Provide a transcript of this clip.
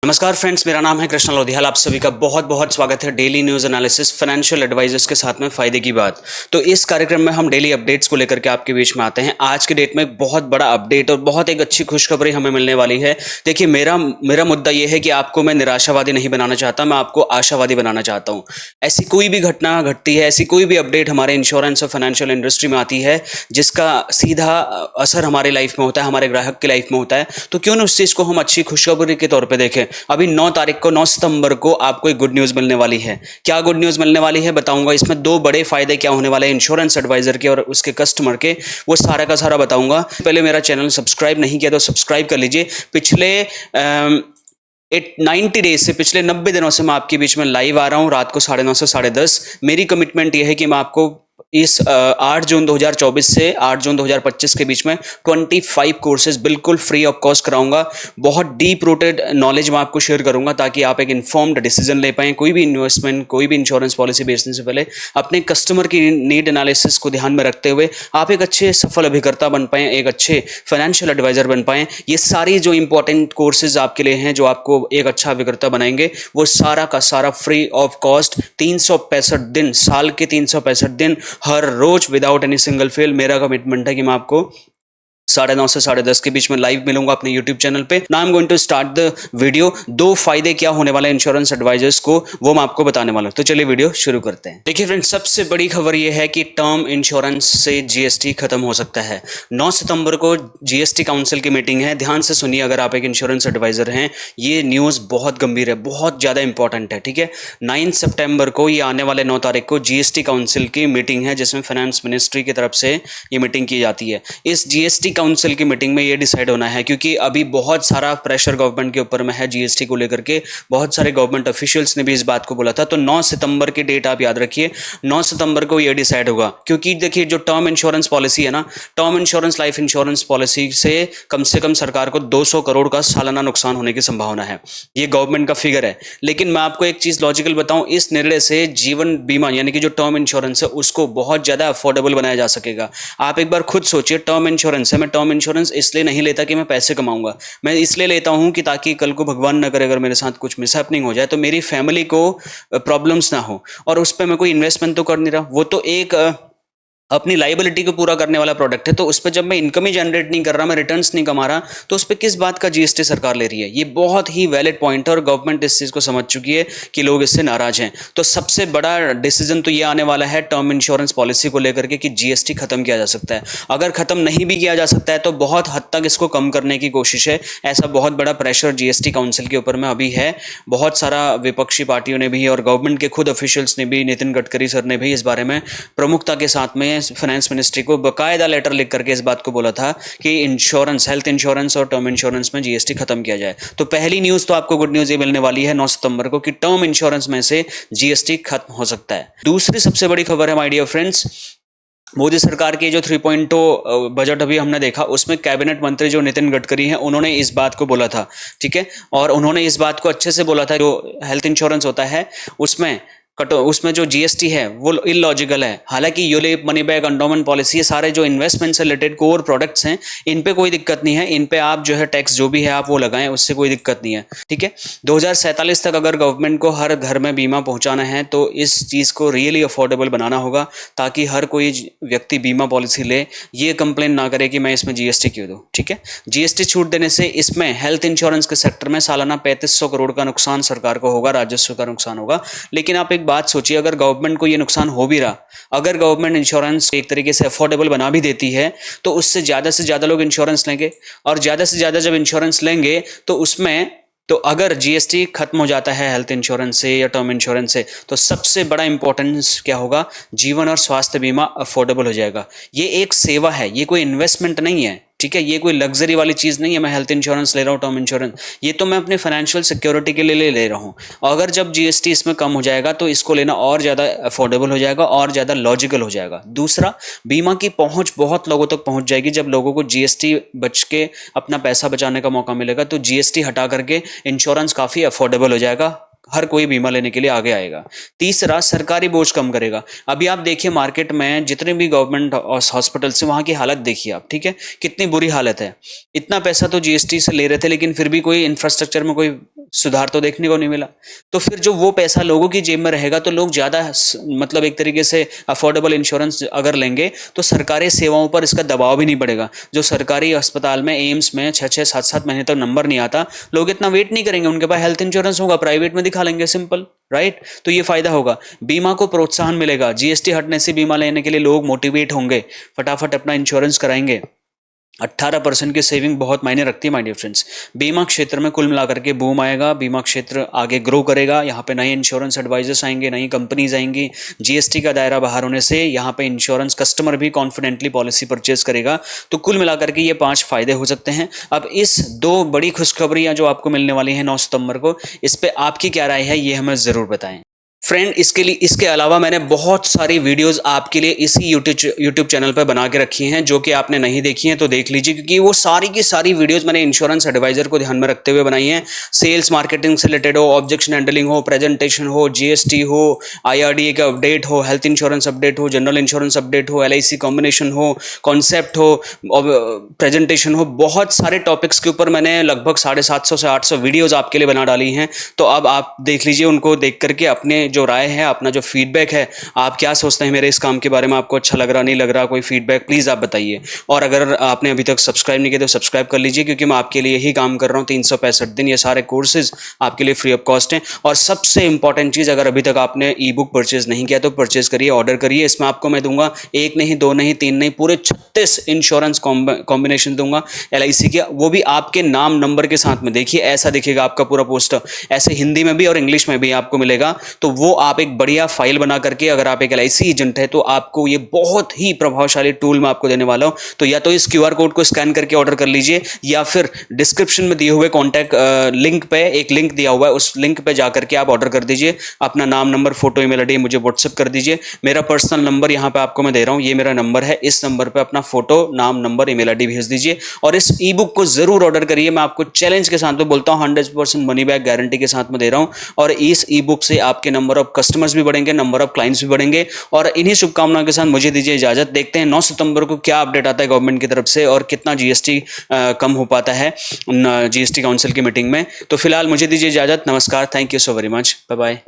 नमस्कार फ्रेंड्स, मेरा नाम है कृष्णा लोधियाल। आप सभी का बहुत बहुत स्वागत है daily news analysis financial advisors के साथ में फायदे की बात। तो इस कार्यक्रम में हम डेली अपडेट्स को लेकर के आपके बीच में आते हैं। आज के डेट में एक बहुत बड़ा अपडेट और बहुत एक अच्छी खुशखबरी हमें मिलने वाली है। देखिए, मेरा मुद्दा यह है कि आपको मैं निराशावादी नहीं बनाना चाहता, मैं आपको आशावादी बनाना चाहता हूँ। ऐसी कोई भी घटना घटती है, ऐसी कोई भी अपडेट हमारे इंश्योरेंस और फाइनेंशियल इंडस्ट्री में आती है जिसका सीधा असर हमारे लाइफ में होता है, हमारे ग्राहक की लाइफ में होता है, तो क्यों ना उस चीज़ को हम अच्छी खुशखबरी के तौर पर देखें। अभी 9 तारीख को 9 सितंबर को आपको एक गुड न्यूज़ मिलने वाली है। क्या गुड न्यूज़ मिलने वाली है बताऊंगा। इसमें 2 बड़े फायदे क्या होने वाले हैं इंश्योरेंस एडवाइजर के और उसके कस्टमर के, वो सारा का सारा बताऊंगा। पहले मेरा चैनल सब्सक्राइब नहीं किया तो सब्सक्राइब कर लीजिए। पिछले 90 डेज से, पिछले 90 दिनों से मैं आपके बीच में लाइव आ रहा हूं रात को 9:30 से 10:30। मेरी कमिटमेंट यह है कि मैं आपको इस 8 जून 2024 से 8 जून 2025 के बीच में 25 कोर्सेज बिल्कुल फ्री ऑफ कॉस्ट कराऊंगा। बहुत डीप रूटेड नॉलेज मैं आपको शेयर करूंगा ताकि आप एक इन्फॉर्म्ड डिसीजन ले पाएं। कोई भी इन्वेस्टमेंट, कोई भी इंश्योरेंस पॉलिसी बेचने से पहले अपने कस्टमर की नीड एनालिसिस को ध्यान में रखते हुए आप एक अच्छे सफल अभिकर्ता बन पाएं, एक अच्छे फाइनेंशियल एडवाइजर बन पाएं। ये सारी जो इंपॉर्टेंट कोर्सेज आपके लिए हैं, जो आपको एक अच्छा अभिकर्ता बनाएंगे, वो सारा का सारा फ्री ऑफ कॉस्ट 365 दिन, साल के 365 दिन, हर रोज विदाउट एनी सिंगल फेल। मेरा कमिटमेंट है कि मैं आपको 9:30 से 10:30 के बीच में लाइव मिलूंगा अपने YouTube चैनल पे। Now I am going to start the video. 2 फायदे क्या होने वाले हैं इंश्योरेंस एडवाइजर्स को, वो मैं आपको बताने वाला हूं। तो चलिए वीडियो शुरू करते हैं। देखिए फ्रेंड्स, सबसे बड़ी खबर ये है कि टर्म इंश्योरेंस से जीएसटी खत्म हो सकता है। 9 सितंबर को जीएसटी काउंसिल की मीटिंग है। ध्यान से सुनिए अगर आप एक इंश्योरेंस एडवाइजर हैं, ये न्यूज बहुत गंभीर है, बहुत ज्यादा इंपॉर्टेंट है। ठीक है, 9 सितंबर को, ये आने वाले 9 तारीख को जीएसटी काउंसिल की मीटिंग है जिसमें फाइनेंस मिनिस्ट्री की तरफ से ये मीटिंग की जाती है। इस जीएसटी काउंसिल की मीटिंग में ये डिसाइड होना है, क्योंकि अभी बहुत सारा प्रेशर गवर्नमेंट के ऊपर में है जीएसटी को लेकर के। बहुत सारे गवर्नमेंट ऑफिशियल्स ने भी इस बात को बोला था। तो 9 सितंबर की डेट आप याद रखिए, 9 सितंबर को ये डिसाइड होगा। क्योंकि देखिए, जो टर्म इंश्योरेंस पॉलिसी है ना, term insurance life insurance policy से कम सरकार को 200 करोड़ का सालाना नुकसान होने की संभावना है। ये गवर्नमेंट का फिगर है। लेकिन मैं आपको एक चीज लॉजिकल बताऊं, इस निर्णय से जीवन बीमा यानी कि जो टर्म इंश्योरेंस है उसको बहुत ज्यादा अफोर्डेबल बनाया जा सकेगा। आप एक बार खुद सोचिए, टर्म इंश्योरेंस है, मैं टर्म इंश्योरेंस इसलिए नहीं लेता कि मैं पैसे कमाऊंगा, मैं इसलिए लेता हूं कि ताकि कल को भगवान न करे अगर मेरे साथ कुछ मिसहैपनिंग हो जाए तो मेरी फैमिली को प्रॉब्लम्स ना हो। और उस पर मैं कोई इन्वेस्टमेंट तो कर नहीं रहा, वो तो एक अपनी लाइबिलिटी को पूरा करने वाला प्रोडक्ट है। तो उस पर जब मैं इनकम ही जनरेट नहीं कर रहा, मैं रिटर्न्स नहीं कमा रहा, तो उस पर किस बात का जीएसटी सरकार ले रही है? ये बहुत ही वैलिड पॉइंट है और गवर्नमेंट इस चीज़ को समझ चुकी है कि लोग इससे नाराज हैं। तो सबसे बड़ा डिसीजन तो ये आने वाला है टर्म इंश्योरेंस पॉलिसी को लेकर के कि जीएसटी खत्म किया जा सकता है। अगर खत्म नहीं भी किया जा सकता है तो बहुत हद तक इसको कम करने की कोशिश है। ऐसा बहुत बड़ा प्रेशर जीएसटी काउंसिल के ऊपर में अभी है। बहुत सारा विपक्षी पार्टियों ने भी और गवर्नमेंट के खुद ऑफिशियल्स ने भी, नितिन गडकरी सर ने भी इस बारे में प्रमुखता के साथ में फाइनेंस मिनिस्ट्री को बकायदा लेटर लिख करके इस बात को बोला था कि इंश्योरेंस, हेल्थ इंश्योरेंस और टर्म इंश्योरेंस में जीएसटी खत्म किया जाए। तो पहली न्यूज तो आपको गुड न्यूज ये मिलने वाली है 9 सितंबर को कि टर्म इंश्योरेंस में से जीएसटी खत्म हो सकता है। दूसरी सबसे बड़ी खबर है माय डियर फ्रेंड्स, मोदी सरकार की जो 3.0 बजट अभी हमने देखा, उसमें कैबिनेट मंत्री जो नितिन गडकरी हैं उन्होंने इस बात को बोला था। ठीक है, और उन्होंने इस बात को अच्छे से बोला था, जो हेल्थ इंश्योरेंस होता है उसमें जो जीएसटी है वो इलॉजिकल है। हालांकि ULIP, money back, endowment policy, ये सारे जो इन्वेस्टमेंट से रिलेटेड कोर प्रोडक्ट्स हैं, इन पे कोई दिक्कत नहीं है। इन पे आप जो है टैक्स जो भी है आप वो लगाएं, उससे कोई दिक्कत नहीं है। ठीक है, 2047 तक अगर गवर्नमेंट को हर घर में बीमा पहुंचाना है तो इस चीज़ को रियली अफोर्डेबल बनाना होगा ताकि हर कोई व्यक्ति बीमा पॉलिसी ले, ये कंप्लेन ना करे कि मैं इसमें जीएसटी क्यों दूं। ठीक है, जीएसटी छूट देने से इसमें हेल्थ इंश्योरेंस के सेक्टर में सालाना 3500 करोड़ का नुकसान सरकार को होगा, राजस्व का नुकसान होगा। लेकिन आप एक बात सोचिए, अगर गवर्नमेंट को ये नुकसान हो भी रहा, अगर गवर्नमेंट इंश्योरेंस एक तरीके से अफोर्डेबल बना भी देती है तो उससे ज्यादा लोग इंश्योरेंस लेंगे, और ज्यादा से ज्यादा जब इंश्योरेंस लेंगे तो उसमें, तो अगर जीएसटी खत्म हो जाता है हेल्थ इंश्योरेंस से या टर्म इंश्योरेंस से, तो सबसे बड़ा इंपॉर्टेंस क्या होगा? जीवन और स्वास्थ्य बीमा अफोर्डेबल हो जाएगा। ये एक सेवा है, ये कोई इन्वेस्टमेंट नहीं है। ठीक है, ये कोई लग्जरी वाली चीज़ नहीं है। मैं हेल्थ इंश्योरेंस ले रहा हूँ, टर्म इंश्योरेंस, ये तो मैं अपने फाइनेंशियल सिक्योरिटी के लिए ले रहा हूँ। अगर जब जीएसटी इसमें कम हो जाएगा तो इसको लेना और ज़्यादा अफोर्डेबल हो जाएगा और ज़्यादा लॉजिकल हो जाएगा। दूसरा, बीमा की पहुँच बहुत लोगों तक पहुँच जाएगी। जब लोगों को जीएसटी बच के अपना पैसा बचाने का मौका मिलेगा तो जीएसटी हटा करके इंश्योरेंस काफ़ी अफोर्डेबल हो जाएगा, हर कोई बीमा लेने के लिए आगे आएगा। तीसरा, सरकारी बोझ कम करेगा। अभी आप देखिए मार्केट में जितने भी गवर्नमेंट हॉस्पिटल से, वहां की हालत देखिए आप। ठीक है, कितनी बुरी हालत है। इतना पैसा तो जीएसटी से ले रहे थे लेकिन फिर भी कोई इंफ्रास्ट्रक्चर में कोई सुधार तो देखने को नहीं मिला। तो फिर जो वो पैसा लोगों की जेब में रहेगा तो लोग ज़्यादा मतलब एक तरीके से अफोर्डेबल इंश्योरेंस अगर लेंगे तो सरकारी सेवाओं पर इसका दबाव भी नहीं पड़ेगा। जो सरकारी अस्पताल में एम्स में 6-6 7-7 महीने तक नंबर नहीं आता, लोग इतना वेट नहीं करेंगे, उनके पास हेल्थ इंश्योरेंस होगा, प्राइवेट में दिखा लेंगे, सिंपल, राइट। तो ये फायदा होगा। बीमा को प्रोत्साहन मिलेगा, जीएसटी हटने से बीमा लेने के लिए लोग मोटिवेट होंगे, फटाफट अपना इंश्योरेंस कराएंगे। 18% की सेविंग बहुत मायने रखती है माय डियर फ्रेंड्स। बीमा क्षेत्र में कुल मिलाकर के बूम आएगा, बीमा क्षेत्र आगे ग्रो करेगा, यहाँ पे नए इंश्योरेंस एडवाइजर्स आएंगे, नई कंपनीज आएंगी, जीएसटी का दायरा बाहर होने से यहाँ पे इंश्योरेंस कस्टमर भी कॉन्फिडेंटली पॉलिसी परचेज करेगा। तो कुल मिलाकर के ये 5 फायदे हो सकते हैं। अब इस 2 बड़ी खुशखबरियां जो आपको मिलने वाली हैं 9 सितंबर को, इस पे आपकी क्या राय है ये हमें जरूर बताएं। फ्रेंड, इसके अलावा मैंने बहुत सारी वीडियोस आपके लिए इसी यूट्यूब चैनल पर बना के रखी हैं, जो कि आपने नहीं देखी हैं तो देख लीजिए, क्योंकि वो सारी की सारी वीडियोस मैंने इंश्योरेंस एडवाइजर को ध्यान में रखते हुए बनाई हैं। सेल्स मार्केटिंग से रिलेटेड हो, ऑब्जेक्शन हैंडलिंग हो, प्रेजेंटेशन हो, जीएसटी हो, आईआरडीए का अपडेट हो, हेल्थ इंश्योरेंस अपडेट हो, जनरल इंश्योरेंस अपडेट हो, एलआईसी कॉम्बिनेशन हो, कॉन्सेप्ट हो, प्रेजेंटेशन हो, बहुत सारे टॉपिक्स के ऊपर मैंने लगभग 750 से 800 वीडियोज आपके लिए बना डाली हैं। तो अब आप देख लीजिए, उनको देख करके अपने जो राय है, अपना जो फीडबैक है, आप क्या सोचते हैं मेरे इस काम के बारे में, आपको अच्छा लग रहा नहीं लग रहा, कोई फीडबैक प्लीज़ आप बताइए। और अगर आपने अभी तक सब्सक्राइब नहीं किया तो सब्सक्राइब कर लीजिए, क्योंकि मैं आपके लिए यही काम कर रहा हूँ 365 दिन। ये सारे कोर्सेज आपके लिए फ्री ऑफ कॉस्ट हैं। और सबसे इंपॉर्टेंट चीज़, अगर अभी तक आपने ई बुक परचेज नहीं किया तो परचेज करिए, ऑर्डर करिए। इसमें आपको मैं दूंगा 1 नहीं 2 नहीं 3 नहीं पूरे 36 इंश्योरेंस कॉम्बिनेशन दूंगा एलआईसी के, वो भी आपके नाम नंबर के साथ में। देखिए ऐसा दिखेगा आपका पूरा पोस्टर, ऐसे हिंदी में भी और इंग्लिश में भी आपको मिलेगा। तो वो आप एक बढ़िया फाइल बना करके, अगर आप एक एलआईसी एजेंट है तो आपको ये बहुत ही प्रभावशाली टूल मैं आपको देने वाला हूं। तो या तो इस क्यूआर कोड को स्कैन करके ऑर्डर कर लीजिए, या फिर डिस्क्रिप्शन में दिए हुए कॉन्टैक्ट लिंक पे एक लिंक दिया हुआ है, उस लिंक पे जाकर के आप ऑर्डर कर दीजिए। अपना नाम नंबर फोटो ईमेल आईडी मुझे व्हाट्सएप कर दीजिए। मेरा पर्सनल नंबर यहाँ पे आपको मैं दे रहा हूँ, ये मेरा नंबर है। इस नंबर पे अपना फोटो, नाम, नंबर, ईमेल आईडी भेज दीजिए और इस ई बुक को जरूर ऑर्डर करिए। मैं आपको चैलेंज के साथ में बोलता हूँ, 100% मनी बैक गारंटी के साथ में दे रहा हूँ। और इस ई बुक से आपके नंबर ऑफ कस्टमर्स भी बढ़ेंगे, नंबर ऑफ क्लाइंट्स भी बढ़ेंगे। और इन्हीं शुभकामनाओं के साथ मुझे दीजिए इजाजत। देखते हैं 9 सितंबर को क्या अपडेट आता है गवर्नमेंट की तरफ से और कितना जीएसटी कम हो पाता है जीएसटी काउंसिल की मीटिंग में। तो फिलहाल मुझे दीजिए इजाजत। नमस्कार, thank you so very much, bye bye.